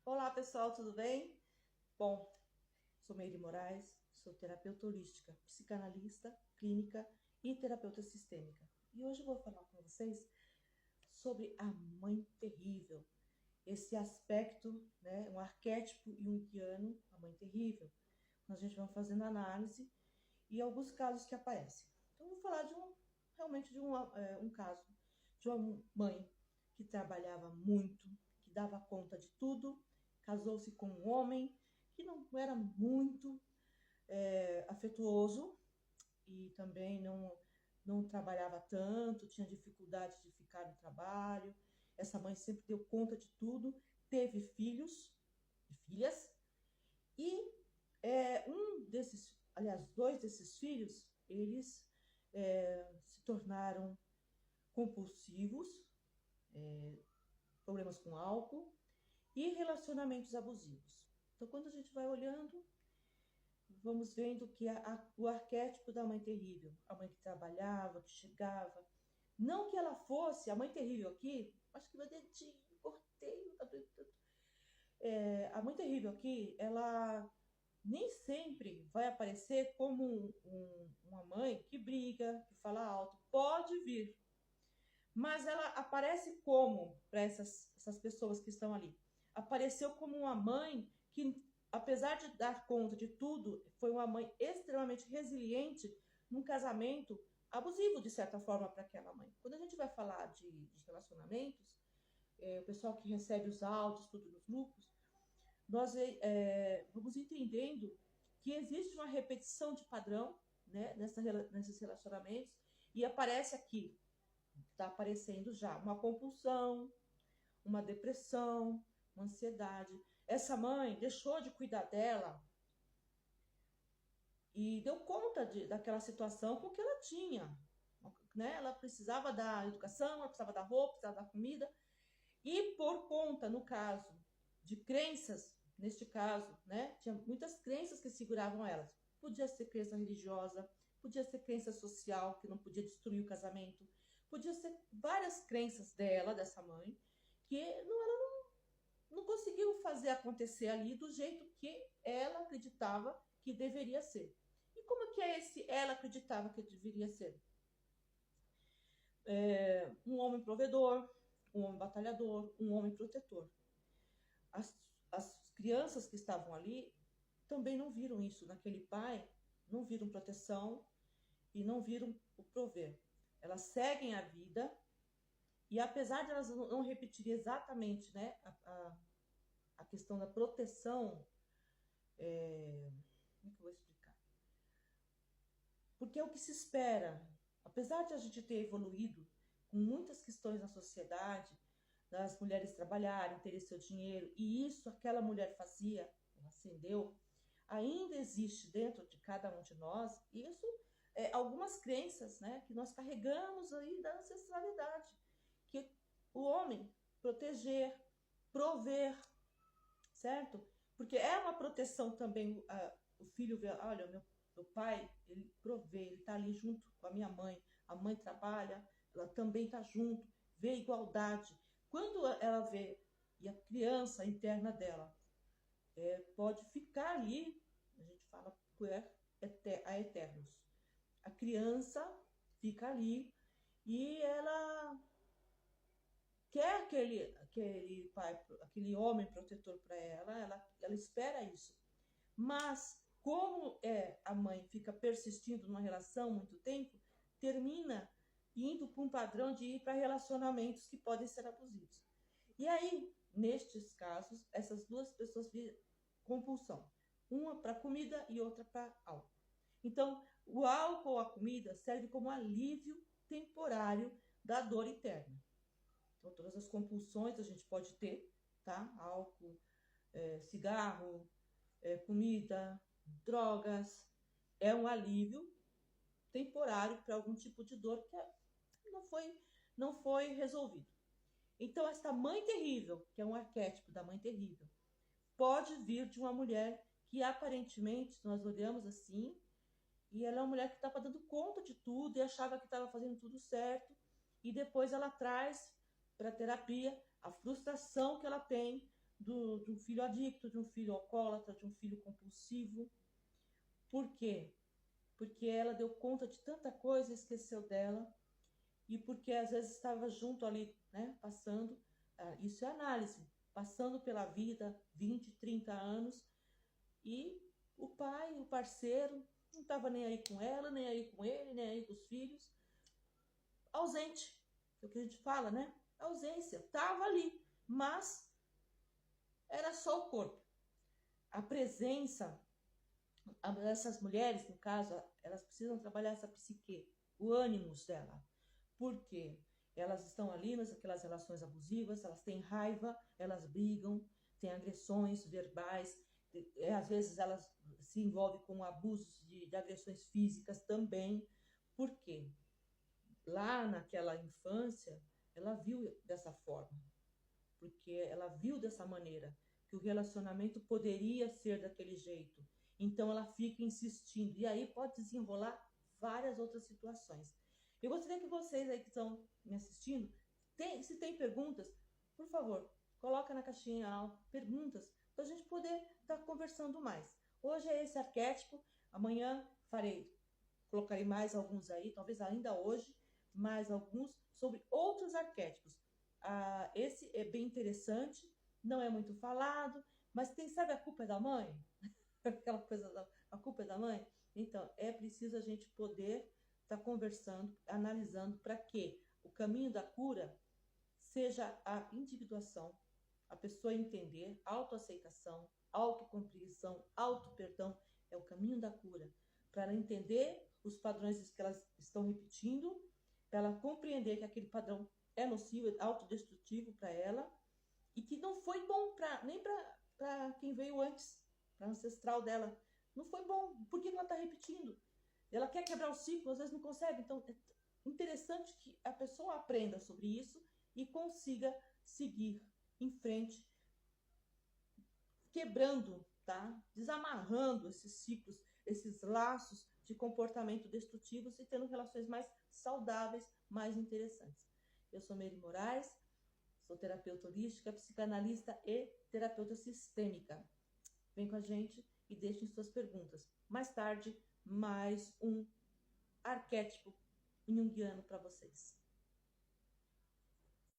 Olá pessoal, tudo bem? Bom, sou Meire Moraes, sou terapeuta holística, psicanalista, clínica e terapeuta sistêmica. E hoje eu vou falar com vocês sobre a mãe terrível, esse aspecto, né, um arquétipo junguiano, a mãe terrível. A gente vai fazendo análise e alguns casos que aparecem. Então eu vou falar realmente de um caso de uma mãe que trabalhava muito, que dava conta de tudo, casou-se com um homem que não era muito afetuoso e também não trabalhava tanto, tinha dificuldade de ficar no trabalho. Essa mãe sempre deu conta de tudo, teve filhos e filhas, e dois desses filhos, eles se tornaram compulsivos, problemas com álcool e relacionamentos abusivos. Então, quando a gente vai olhando, vamos vendo que o arquétipo da mãe terrível, a mãe que trabalhava, que chegava, não que ela fosse a mãe terrível aqui, acho que meu dedinho, cortei, a mãe terrível aqui, ela nem sempre vai aparecer como uma mãe que briga, que fala alto. Pode vir, mas ela aparece como para essas pessoas que estão ali? Apareceu como uma mãe que, apesar de dar conta de tudo, foi uma mãe extremamente resiliente num casamento abusivo, de certa forma, para aquela mãe. Quando a gente vai falar de relacionamentos, o pessoal que recebe os áudios, tudo nos grupos, nós vamos entendendo que existe uma repetição de padrão, né, nesses relacionamentos, e aparece aqui, está aparecendo já uma compulsão, uma depressão, uma ansiedade. Essa mãe deixou de cuidar dela e deu conta daquela situação com o que ela tinha. Né? Ela precisava da educação, ela precisava da roupa, precisava da comida. E por conta, no caso, de crenças, neste caso, né? Tinha muitas crenças que seguravam elas. Podia ser crença religiosa, podia ser crença social, que não podia destruir o casamento, podia ser várias crenças dela, dessa mãe, que ela não conseguiu fazer acontecer ali do jeito que ela acreditava que deveria ser. E como que é esse ela acreditava que deveria ser? Um homem provedor, um homem batalhador, um homem protetor. As crianças que estavam ali também não viram isso naquele pai, não viram proteção e não viram o prover. Elas seguem a vida e apesar de elas não repetirem exatamente, né, a questão da proteção, como é que eu vou explicar? Porque é o que se espera. Apesar de a gente ter evoluído com muitas questões na sociedade, das mulheres trabalharem, terem seu dinheiro, e isso aquela mulher fazia, ela acendeu, ainda existe dentro de cada um de nós, isso algumas crenças, né, que nós carregamos aí da ancestralidade, que o homem proteger, prover, certo? Porque é uma proteção também, o filho vê, olha, meu pai, ele provê, ele está ali junto com a minha mãe, a mãe trabalha, ela também está junto, vê igualdade. Quando ela vê, e a criança interna dela pode ficar ali, a gente fala a eternos. A criança fica ali e ela quer aquele pai, aquele homem protetor para ela espera isso. Mas como a mãe fica persistindo numa relação muito tempo, termina indo para um padrão de ir para relacionamentos que podem ser abusivos. E aí, nestes casos, essas duas pessoas viram compulsão. Uma para comida e outra para álcool. Então, o álcool ou a comida serve como alívio temporário da dor interna. Então, todas as compulsões a gente pode ter, tá? Álcool, cigarro, comida, drogas. É um alívio temporário para algum tipo de dor que não foi resolvido. Então, esta mãe terrível, que é um arquétipo da mãe terrível, pode vir de uma mulher que aparentemente nós olhamos assim, e ela é uma mulher que estava dando conta de tudo e achava que estava fazendo tudo certo, e depois ela traz para a terapia a frustração que ela tem de um filho adicto, de um filho alcoólatra, de um filho compulsivo. Por quê? Porque ela deu conta de tanta coisa, esqueceu dela, e porque às vezes estava junto ali, né, passando, isso é análise, passando pela vida, 20, 30 anos, e o pai, o parceiro, não estava nem aí com ela, nem aí com ele, nem aí com os filhos, ausente, é o que a gente fala, né? Ausência, estava ali, mas era só o corpo. A presença, essas mulheres, no caso, elas precisam trabalhar essa psique, o ânimos dela. Por quê? Elas estão ali naquelas relações abusivas, elas têm raiva, elas brigam, têm agressões verbais, às vezes elas se envolvem com abusos de agressões físicas também. Por quê? Lá naquela infância, ela viu dessa forma, porque ela viu dessa maneira, que o relacionamento poderia ser daquele jeito. Então ela fica insistindo, e aí pode desenrolar várias outras situações. Eu gostaria que vocês aí que estão me assistindo, se tem perguntas, por favor, coloca na caixinha perguntas, para a gente poder estar conversando mais. Hoje é esse arquétipo, amanhã colocarei mais alguns aí, talvez ainda hoje, mais alguns sobre outros arquétipos. Esse é bem interessante, não é muito falado, mas sabe a culpa é da mãe? Aquela coisa a culpa é da mãe? Então, é preciso a gente poder estar conversando, analisando, para que o caminho da cura seja a individuação, a pessoa entender, autoaceitação, autocompreensão, autoperdão, é o caminho da cura, para ela entender os padrões que elas estão repetindo, para ela compreender que aquele padrão é nocivo, é autodestrutivo para ela, e que não foi bom nem para quem veio antes, para ancestral dela. Não foi bom. Por que ela está repetindo? Ela quer quebrar o ciclo, às vezes não consegue. Então, é interessante que a pessoa aprenda sobre isso e consiga seguir em frente, quebrando, tá? Desamarrando esses ciclos, esses laços de comportamento destrutivos e tendo relações mais saudáveis, mais interessantes. Eu sou Meire Moraes, sou terapeuta holística, psicanalista e terapeuta sistêmica. Vem com a gente e deixem suas perguntas. Mais tarde, mais um arquétipo junguiano para vocês.